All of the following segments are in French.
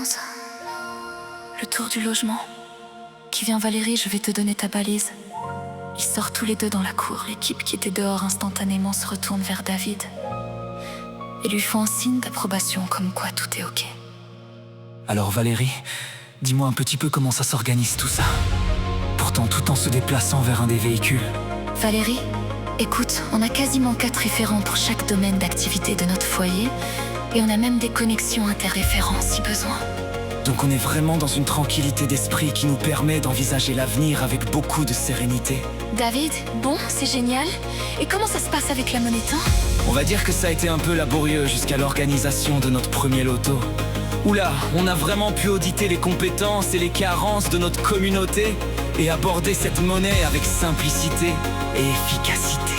11. Le tour du logement. Qui vient Valérie, je vais te donner ta balise. Ils sortent tous les deux dans la cour. L'équipe qui était dehors instantanément se retourne vers David et lui font un signe d'approbation comme quoi tout est ok. Alors Valérie, dis-moi un petit peu comment ça s'organise tout ça. Pourtant tout en se déplaçant vers un des véhicules. Valérie, écoute, on a quasiment 4 référents pour chaque domaine d'activité de notre foyer et on a même des connexions interréférents si besoin. Donc on est vraiment dans une tranquillité d'esprit qui nous permet d'envisager l'avenir avec beaucoup de sérénité. David, bon, c'est génial. Et comment ça se passe avec la monnaie temps? On va dire que ça a été un peu laborieux jusqu'à l'organisation de notre premier loto. Oula, on a vraiment pu auditer les compétences et les carences de notre communauté et aborder cette monnaie avec simplicité et efficacité.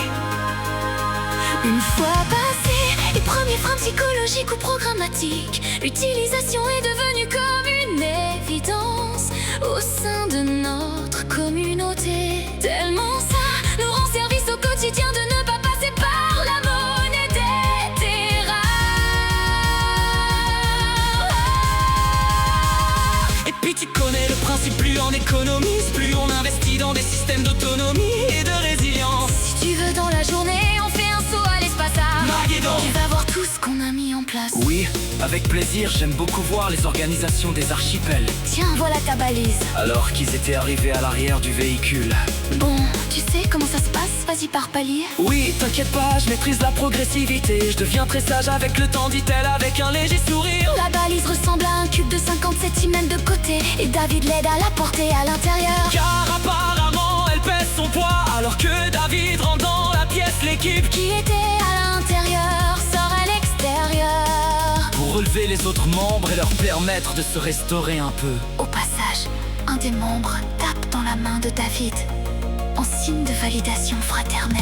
Une fois passés les premiers freins psychologiques ou programmatiques, l'utilisation est devenue comme une évidence au sein de notre communauté. Tellement ça nous rend service au quotidien de ne pas passer par la monnaie des terrains. Et puis tu connais le principe, plus on économise, plus on investit dans des systèmes d'autonomie et de résilience. Si tu veux dans la journée, on fait un saut à l'espace. Tu vas voir tout ce qu'on a mis en place. Oui, avec plaisir, j'aime beaucoup voir les organisations des archipels. Tiens, voilà ta balise. Alors qu'ils étaient arrivés à l'arrière du véhicule. Bon, tu sais comment ça se passe? Vas-y par palier. Oui, t'inquiète pas, je maîtrise la progressivité. Je deviens très sage avec le temps, dit-elle avec un léger sourire. La balise ressemble à un cube de 50 cm de côté et David l'aide à la porter à l'intérieur. Car apparemment elle pèse son poids, alors que David rentre dans la pièce. L'équipe qui était à l'intérieur sort à l'extérieur pour relever les autres membres et leur permettre de se restaurer un peu. Au passage, un des membres tape dans la main de David en signe de validation fraternelle.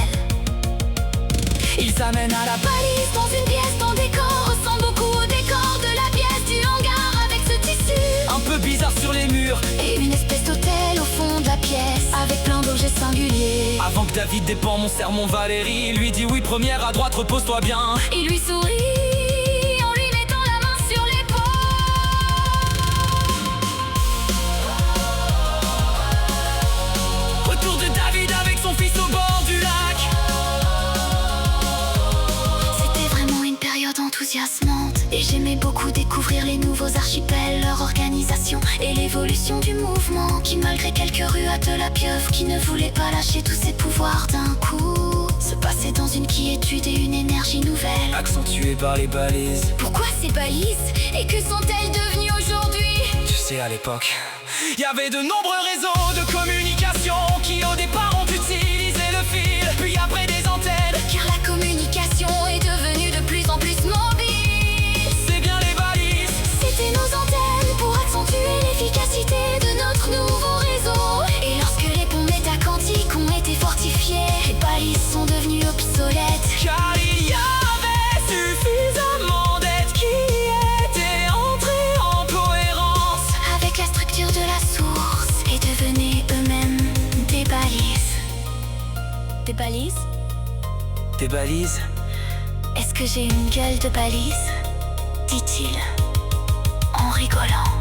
Ils amènent à la balise dans une pièce dont décor ressemble beaucoup au décor de la pièce du hangar, avec ce tissu un peu bizarre sur les murs et une espèce d'hôtel au fond de la pièce avec plein d'objets singuliers. Avant que David dépend mon sermon, Valérie lui dit oui, première à droite, repose-toi bien. Il lui sourit en lui mettant la main sur l'épaule. Retour de David avec son fils au bord du lac. C'était vraiment une période enthousiasmante et j'aimais beaucoup découvrir les nouveaux archipels, leur organisation et l'évolution du mouvement qui, malgré quelques ruades de la pieuvre qui ne voulaient pas lâcher tous ses pouvoirs d'un coup, se passait dans une quiétude et une énergie nouvelle, accentuée par les balises. Pourquoi ces balises? Et que sont-elles devenues aujourd'hui? Tu sais, à l'époque, il y avait de nombreux réseaux de communication qui au départ ont utilisé le fil, puis après des antennes. Car la communication est devenue de plus en plus mobile. C'est bien les balises. C'était nos antennes pour accentuer l'efficacité de notre nouveau réseau. Et lorsque les ponts métaquantiques ont été fortifiés, les balises sont devenues obsolètes. Car il y avait suffisamment d'aides qui étaient entrées en cohérence avec la structure de la source et devenaient eux-mêmes des balises. Des balises? Des balises? Est-ce que j'ai une gueule de balise? Dit-il en rigolant.